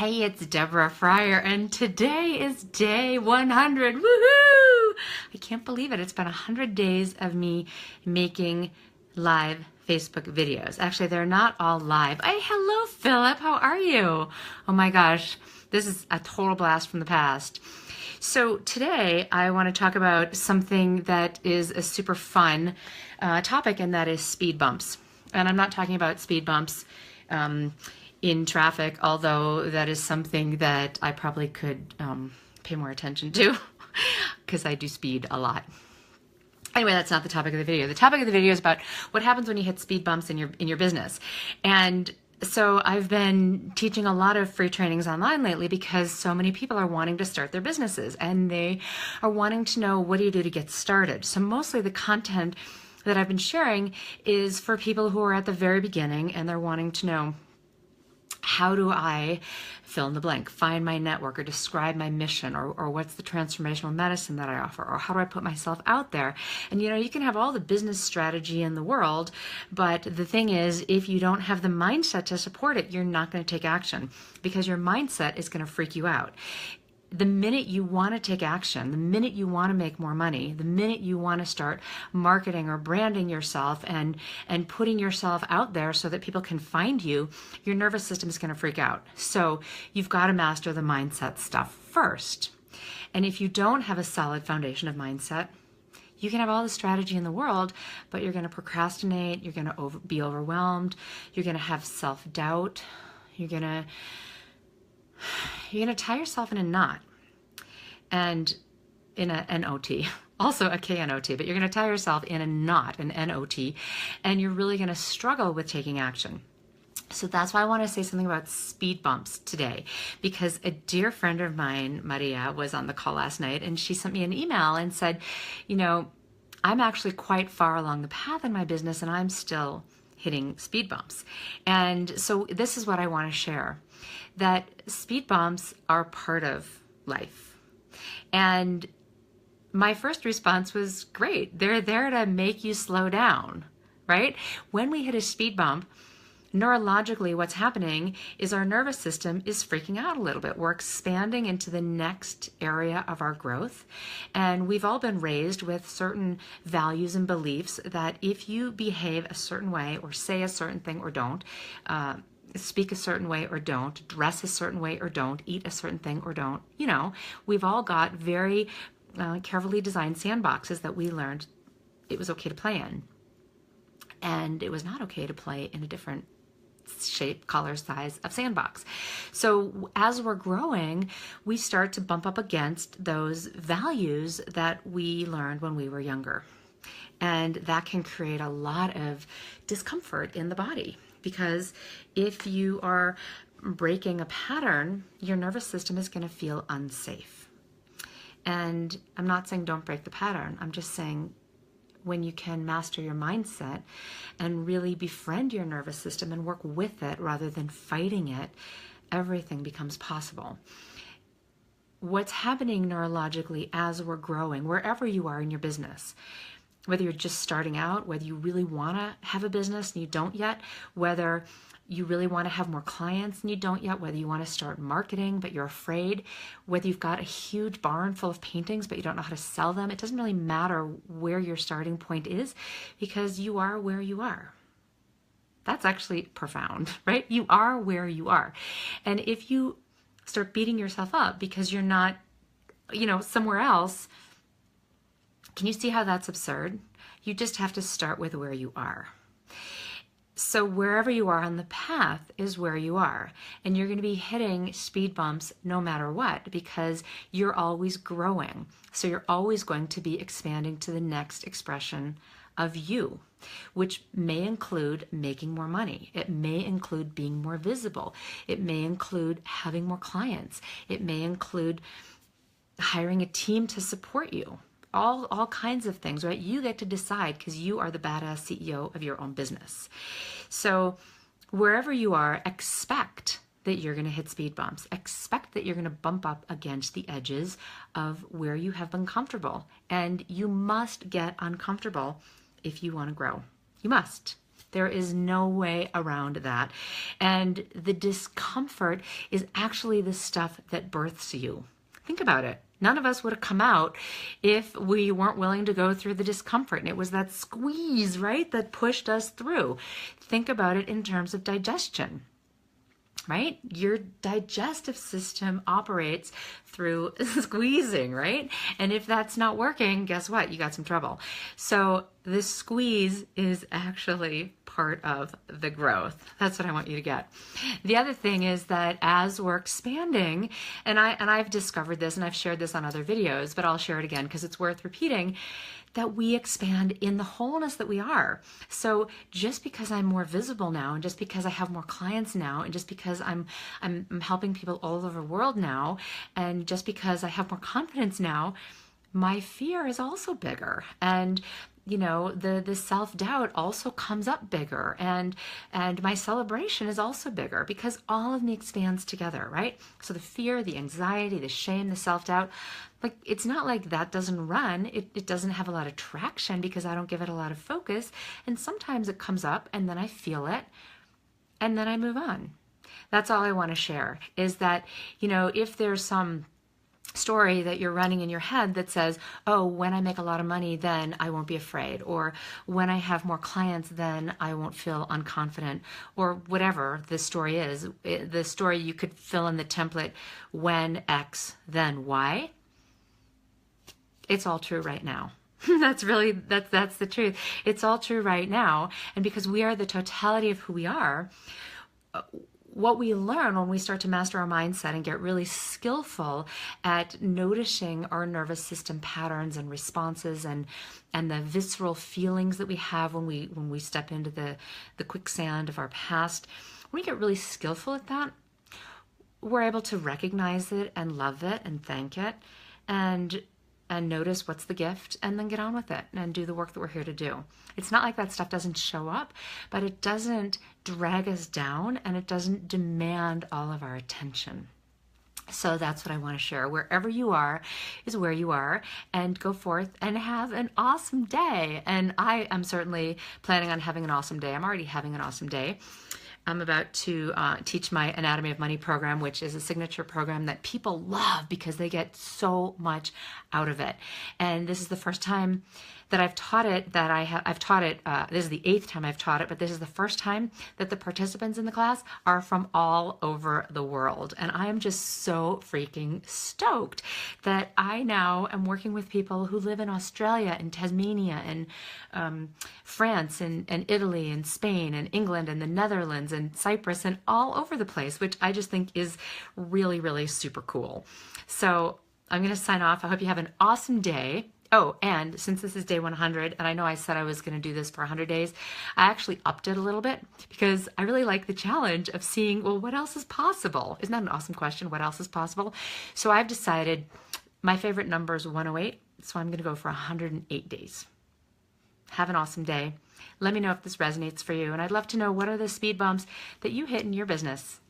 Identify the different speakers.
Speaker 1: Hey, it's Deborah Fryer, and today is day 100. Woohoo! I can't believe it. It's been 100 days of me making live Facebook videos. Actually, they're not all live. Hey, hello, Philip. How are you? Oh my gosh, this is a total blast from the past. So today I want to talk about something that is a super fun topic, and that is speed bumps. And I'm not talking about speed bumps in traffic, although that is something that I probably could pay more attention to because I do speed a lot. Anyway, that's not the topic of the video. The topic of the video is about what happens when you hit speed bumps in your business. And so I've been teaching a lot of free trainings online lately because so many people are wanting to start their businesses and they are wanting to know, what do you do to get started? So mostly the content that I've been sharing is for people who are at the very beginning and they're wanting to know, how do I fill in the blank, find my network, or describe my mission, or what's the transformational medicine that I offer, or how do I put myself out there? And you can have all the business strategy in the world, but the thing is, if you don't have the mindset to support it, you're not going to take action because your mindset is going to freak you out. The minute you want to take action, the minute you want to make more money, the minute you want to start marketing or branding yourself and putting yourself out there so that people can find you, your nervous system is going to freak out. So you've got to master the mindset stuff first. And if you don't have a solid foundation of mindset, you can have all the strategy in the world, but you're going to procrastinate, you're going to be overwhelmed, you're going to have self-doubt, you're going to tie yourself in a knot, and in a N-O-T, also a K-N-O-T, but you're going to tie yourself in a knot, an N-O-T, and you're really going to struggle with taking action. So that's why I want to say something about speed bumps today, because a dear friend of mine, Maria, was on the call last night, and she sent me an email and said, I'm actually quite far along the path in my business, and I'm still hitting speed bumps. And so this is what I want to share, that speed bumps are part of life. And my first response was, great. They're there to make you slow down, right? When we hit a speed bump, neurologically, what's happening is our nervous system is freaking out a little bit. We're expanding into the next area of our growth. And we've all been raised with certain values and beliefs that if you behave a certain way or say a certain thing or don't, speak a certain way or don't, dress a certain way or don't, eat a certain thing or don't, we've all got very carefully designed sandboxes that we learned it was okay to play in. And it was not okay to play in a different shape, color, size of sandbox. So as we're growing, we start to bump up against those values that we learned when we were younger. And that can create a lot of discomfort in the body, because if you are breaking a pattern, your nervous system is going to feel unsafe. And I'm not saying don't break the pattern. I'm just saying, when you can master your mindset and really befriend your nervous system and work with it rather than fighting it, everything becomes possible. What's happening neurologically as we're growing, wherever you are in your business, whether you're just starting out, whether you really want to have a business and you don't yet, whether you really want to have more clients and you don't yet, whether you want to start marketing but you're afraid, whether you've got a huge barn full of paintings but you don't know how to sell them, it doesn't really matter where your starting point is, because you are where you are. That's actually profound, right? You are where you are. And if you start beating yourself up because you're not, somewhere else, can you see how that's absurd? You just have to start with where you are. So wherever you are on the path is where you are. And you're going to be hitting speed bumps no matter what, because you're always growing. So you're always going to be expanding to the next expression of you, which may include making more money. It may include being more visible. It may include having more clients. It may include hiring a team to support you. All kinds of things, right? You get to decide, because you are the badass CEO of your own business. So wherever you are, expect that you're going to hit speed bumps. Expect that you're going to bump up against the edges of where you have been comfortable. And you must get uncomfortable if you want to grow. You must. There is no way around that. And the discomfort is actually the stuff that births you. Think about it. None of us would have come out if we weren't willing to go through the discomfort. And it was that squeeze, right, that pushed us through. Think about it in terms of digestion. Right? Your digestive system operates through squeezing, right? And if that's not working, guess what? You got some trouble. So this squeeze is actually part of the growth. That's what I want you to get. The other thing is that as we're expanding, and I've discovered this and I've shared this on other videos, but I'll share it again because it's worth repeating, that we expand in the wholeness that we are. So just because I'm more visible now, and just because I have more clients now, and just because I'm helping people all over the world now, and just because I have more confidence now, my fear is also bigger. And you know, the self-doubt also comes up bigger, and my celebration is also bigger, because all of me expands together, right? So the fear, the anxiety, the shame, the self-doubt, like, it's not like that doesn't run. It doesn't have a lot of traction because I don't give it a lot of focus. And sometimes it comes up and then I feel it and then I move on. That's all I want to share, is that, you know, if there's some story that you're running in your head that says, oh, when I make a lot of money, then I won't be afraid, or when I have more clients, then I won't feel unconfident, or whatever the story is. The story, you could fill in the template, when X, then Y. It's all true right now. That's the truth. It's all true right now. And because we are the totality of who we are, what we learn when we start to master our mindset and get really skillful at noticing our nervous system patterns and responses, and the visceral feelings that we have when we step into the quicksand of our past, when we get really skillful at that, we're able to recognize it and love it and thank it, and notice what's the gift, and then get on with it and do the work that we're here to do. It's not like that stuff doesn't show up, but it doesn't drag us down, and it doesn't demand all of our attention. So that's what I want to share. Wherever you are is where you are, and go forth and have an awesome day. And I am certainly planning on having an awesome day. I'm already having an awesome day. I'm about to teach my Anatomy of Money program, which is a signature program that people love because they get so much out of it. And this is the first time that I've taught it, I've taught it, this is the 8th time I've taught it, but this is the first time that the participants in the class are from all over the world. And I am just so freaking stoked that I now am working with people who live in Australia and Tasmania and France and Italy and Spain and England and the Netherlands and Cyprus and all over the place, which I just think is really, really super cool. So I'm going to sign off. I hope you have an awesome day. Oh, and since this is day 100, and I know I said I was going to do this for 100 days, I actually upped it a little bit because I really like the challenge of seeing, well, what else is possible? Isn't that an awesome question? What else is possible? So I've decided my favorite number is 108, so I'm going to go for 108 days. Have an awesome day. Let me know if this resonates for you, and I'd love to know, what are the speed bumps that you hit in your business?